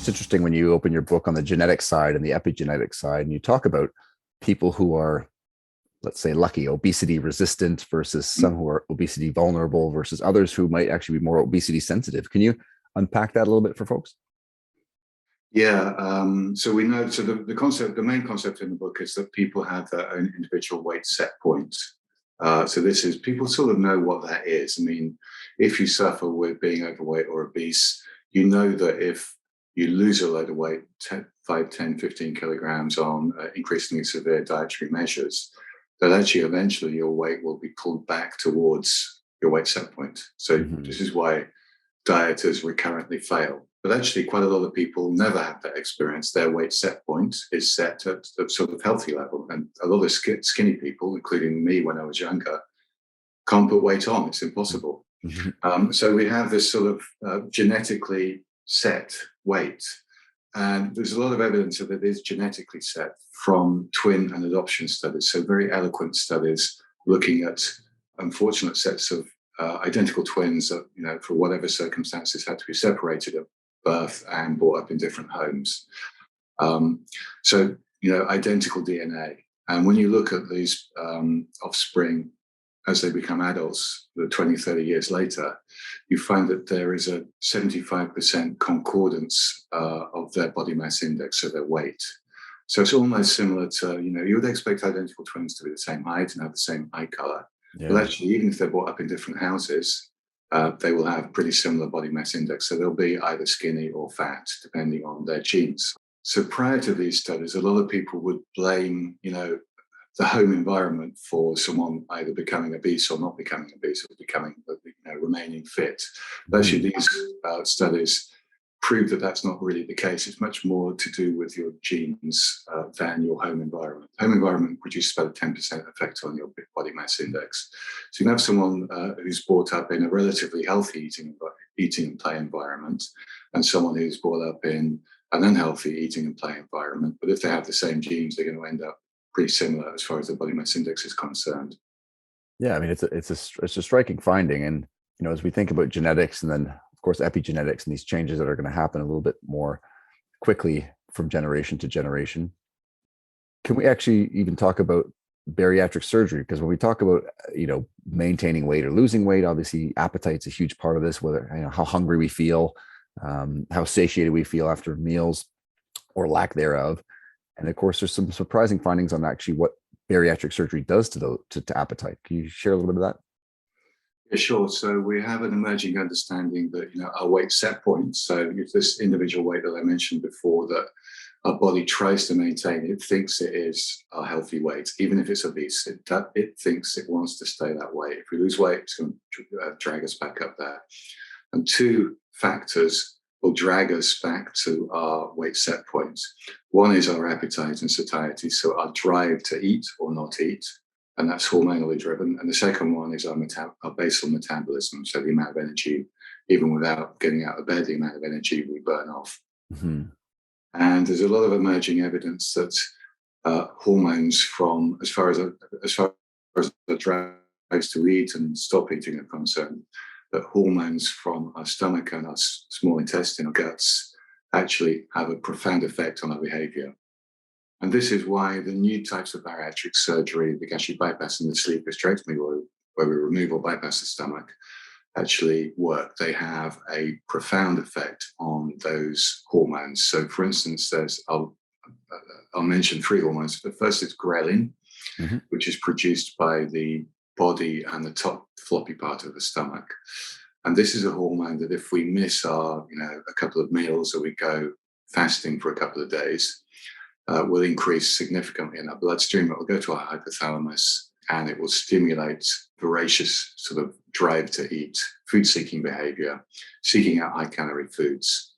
It's interesting when you open your book on the genetic side and the epigenetic side, and you talk about people who are, let's say, lucky, obesity resistant versus some who are obesity vulnerable versus others who might actually be more obesity sensitive. Can you unpack that a little bit for folks? Yeah, so we know, so the concept, the main concept in the book is that people have their own individual weight set point. So this is, people sort of know what that is. I mean, if you suffer with being overweight or obese, you know that if you lose a load of weight, 5, 10, 15 kilograms on increasingly severe dietary measures, that actually eventually your weight will be pulled back towards your weight set point. So this is why dieters recurrently fail. But actually, quite a lot of people never have that experience. Their weight set point is set at a sort of healthy level. And a lot of skinny people, including me when I was younger, can't put weight on. It's impossible. So we have this sort of genetically set weight. And there's a lot of evidence that it is genetically set from twin and adoption studies. So very eloquent studies looking at unfortunate sets of identical twins that, you know, for whatever circumstances had to be separated at birth and brought up in different homes. So, you know, identical DNA. And when you look at these offspring as they become adults, 20, 30 years later, you find that there is a 75% concordance of their body mass index, so their weight. So it's almost similar to, you know, you would expect identical twins to be the same height and have the same eye color. Yeah. But actually, even if they're brought up in different houses, they will have pretty similar body mass index. So they'll be either skinny or fat, depending on their genes. So prior to these studies, a lot of people would blame, you know, the home environment for someone either becoming obese or not becoming obese or becoming, you know, remaining fit. But actually, these studies prove that that's not really the case. It's much more to do with your genes than your home environment. Home environment produces about a 10% effect on your body mass index. So you can have someone who's brought up in a relatively healthy eating and play environment, and someone who's brought up in an unhealthy eating and play environment. But if they have the same genes, they're going to end up pretty similar as far as the body mass index is concerned. Yeah, I mean, it's a striking finding, and you know, as we think about genetics, and then of course epigenetics, and these changes that are going to happen a little bit more quickly from generation to generation, can we actually even talk about bariatric surgery? Because when we talk about, you know, maintaining weight or losing weight, obviously appetite's a huge part of this. Whether, you know, how hungry we feel, how satiated we feel after meals, or lack thereof. And of course, there's some surprising findings on actually what bariatric surgery does to appetite. Can you share a little bit of that? Yeah, sure. So we have an emerging understanding that, you know, our weight set point, so if this individual weight that I mentioned before that our body tries to maintain, it thinks it is our healthy weight, even if it's obese. It thinks it wants to stay that way. If we lose weight, it's going to drag us back up there. And two factors will drag us back to our weight set points. One is our appetite and satiety, so our drive to eat or not eat, and that's hormonally driven. And the second one is our basal metabolism, so the amount of energy, even without getting out of bed, the amount of energy we burn off. And there's a lot of emerging evidence that hormones from, as far as the drives to eat and stop eating are concerned, that hormones from our stomach and our small intestine or guts actually have a profound effect on our behavior. And this is why the new types of bariatric surgery, the gastric bypass and the sleeve hysterectomy, where we remove or bypass the stomach, actually work. They have a profound effect on those hormones. So for instance, I'll mention 3 hormones. The first is ghrelin, which is produced by the body and the top floppy part of the stomach. And this is a hormone that if we miss our, you know, a couple of meals or we go fasting for a couple of days, will increase significantly in our bloodstream. It will go to our hypothalamus and it will stimulate voracious sort of drive to eat, food-seeking behavior, seeking out high-calorie foods.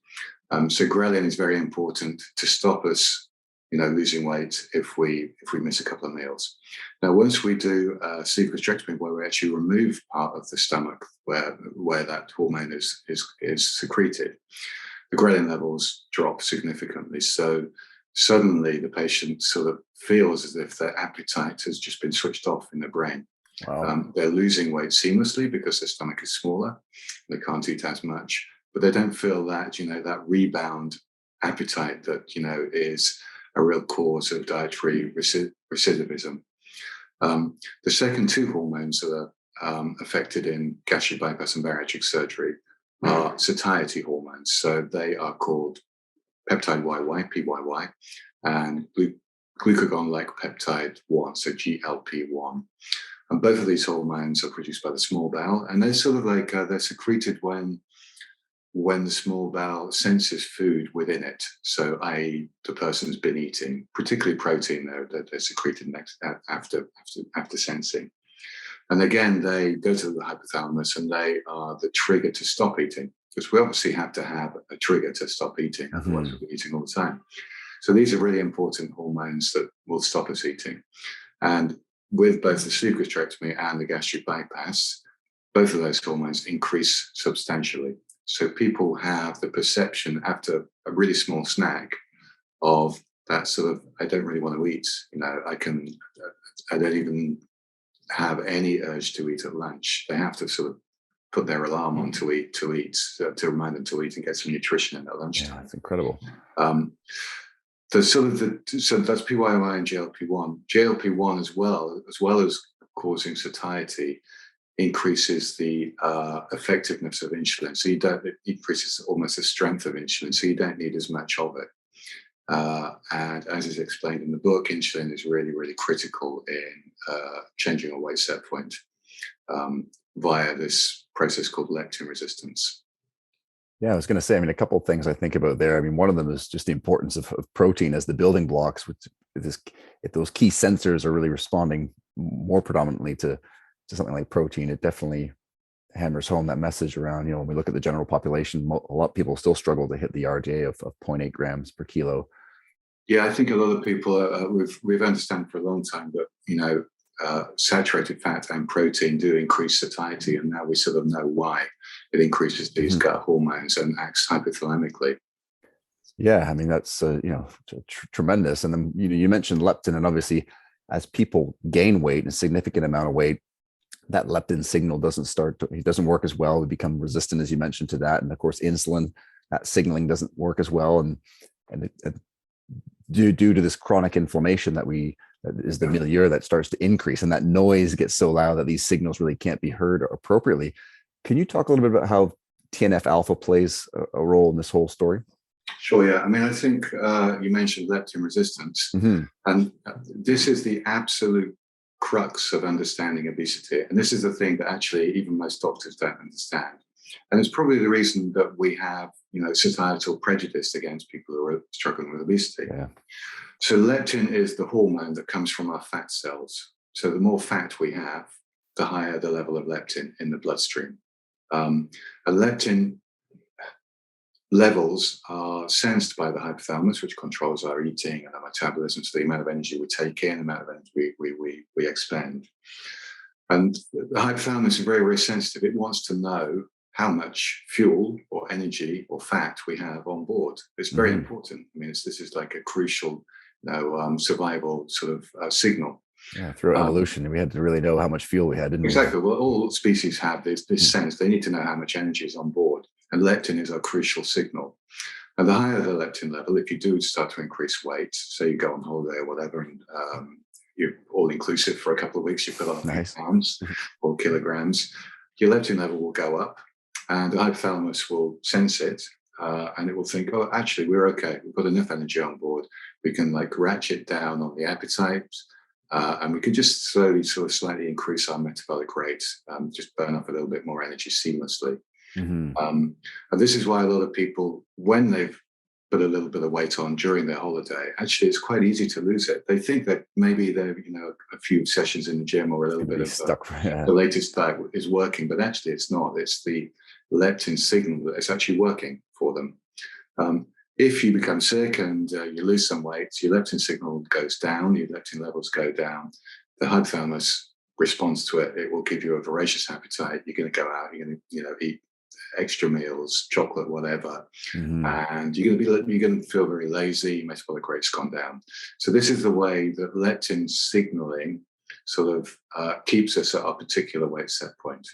So ghrelin is very important to stop us, you know, losing weight if we miss a couple of meals. Now, once we do sleeve hysterectomy, where we actually remove part of the stomach where that hormone is secreted, the ghrelin levels drop significantly. So suddenly the patient sort of feels as if their appetite has just been switched off in their brain. Wow. They're losing weight seamlessly because their stomach is smaller. They can't eat as much, but they don't feel that, you know, that rebound appetite that, is a real cause of dietary recidivism. The second two hormones that are affected in gastric bypass and bariatric surgery are satiety hormones. So they are called peptide YY, PYY, and glucagon-like peptide 1, so GLP-1. And both of these hormones are produced by the small bowel, and they're sort of like they're secreted when the small bowel senses food within it. So, i.e., the person's been eating, particularly protein, they're secreted after sensing. And again, they go to the hypothalamus, and they are the trigger to stop eating, because we obviously have to have a trigger to stop eating, otherwise we'll be eating all the time. So these are really important hormones that will stop us eating. And with both the sleeve gastrectomy and the gastric bypass, both of those hormones increase substantially. So people have the perception after a really small snack of that sort of, I don't really want to eat. I don't even have any urge to eat at lunch. They have to sort of put their alarm on to remind them to eat and get some nutrition in at lunchtime. Yeah, that's incredible. So that's PYY and GLP-1. GLP-1 as well as causing satiety, increases the effectiveness of insulin. So it increases almost the strength of insulin. So you don't need as much of it. And as is explained in the book, insulin is really, really critical in changing a weight set point via this process called leptin resistance. Yeah, I was going to say, a couple of things I think about there. One of them is just the importance of protein as the building blocks. If those key sensors are really responding more predominantly to something like protein, it definitely hammers home that message around, when we look at the general population, a lot of people still struggle to hit the RDA of 0.8 grams per kilo. Yeah, I think a lot of people, we've understood for a long time that, saturated fat and protein do increase satiety, and now we sort of know why. It increases these gut hormones and acts hypothalamically. Yeah, that's tremendous. And then you mentioned leptin, and obviously, as people gain weight, a significant amount of weight, that leptin signal it doesn't work as well. We become resistant, as you mentioned, to that, and of course, insulin, that signaling doesn't work as well, and due to this chronic inflammation that is the milieu that starts to increase, and that noise gets so loud that these signals really can't be heard appropriately. Can you talk a little bit about how TNF-alpha plays a role in this whole story? Sure, yeah. I think you mentioned leptin resistance, and this is the absolute crux of understanding obesity. And this is the thing that actually even most doctors don't understand. And it's probably the reason that we have, societal prejudice against people who are struggling with obesity. Yeah. So leptin is the hormone that comes from our fat cells. So the more fat we have, the higher the level of leptin in the bloodstream. And leptin levels are sensed by the hypothalamus, which controls our eating and our metabolism, so the amount of energy we take in, the amount of energy we expend. And the hypothalamus is very, very sensitive. It wants to know how much fuel or energy or fat we have on board. It's very important. This is like a crucial survival sort of signal. Yeah, through evolution, we had to really know how much fuel we had, didn't we? Exactly. Well, all species have this sense. They need to know how much energy is on board. And leptin is a crucial signal. And the higher the leptin level, if you do start to increase weight, say you go on holiday or whatever, and you're all-inclusive for a couple of weeks, you put on a few pounds or kilograms, your leptin level will go up, and the hypothalamus will sense it, and it will think, oh, actually, we're okay. We've got enough energy on board. We can ratchet down on the appetite, and we can just slowly, slightly increase our metabolic rate, just burn up a little bit more energy seamlessly. And this is why a lot of people, when they've put a little bit of weight on during their holiday, actually it's quite easy to lose it. They think that maybe they're, a few sessions in the gym or a little bit of the latest diet is working, but actually it's not. It's the leptin signal that is actually working for them. If you become sick and you lose some weight, your leptin signal goes down, your leptin levels go down, the hypothalamus responds to it. It will give you a voracious appetite. You're going to go out, you're going to eat extra meals, chocolate, whatever, and you're going to feel very lazy. Metabolic rate's gone down. So this is the way that leptin signaling sort of keeps us at our particular weight set point.